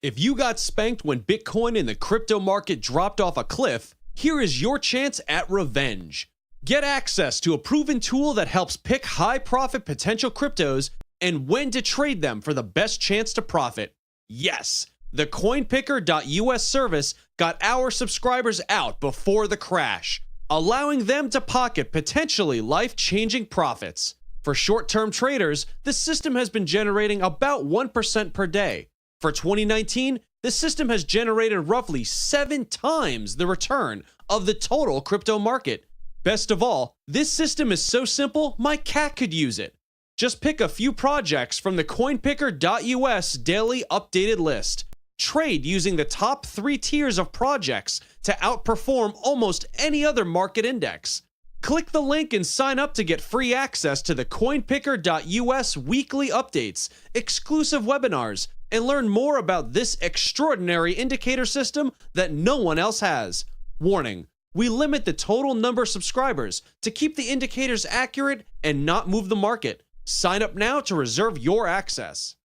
If you got spanked when Bitcoin and the crypto market dropped off a cliff, here is your chance at revenge. Get access to a proven tool that helps pick high profit potential cryptos and when to trade them for the best chance to profit. Yes, the coinpicker.us service got our subscribers out before the crash, allowing them to pocket potentially life-changing profits. For short-term traders, the system has been generating about 1% per day. For 2019, the system has generated roughly 7 times the return of the total crypto market. Best of all, this system is so simple, my cat could use it. Just pick a few projects from the coinpicker.us daily updated list. Trade using the top 3 tiers of projects to outperform almost any other market index. Click the link and sign up to get free access to the coinpicker.us weekly updates, exclusive webinars, and learn more about this extraordinary indicator system that no one else has. Warning, we limit the total number of subscribers to keep the indicators accurate and not move the market. Sign up now to reserve your access.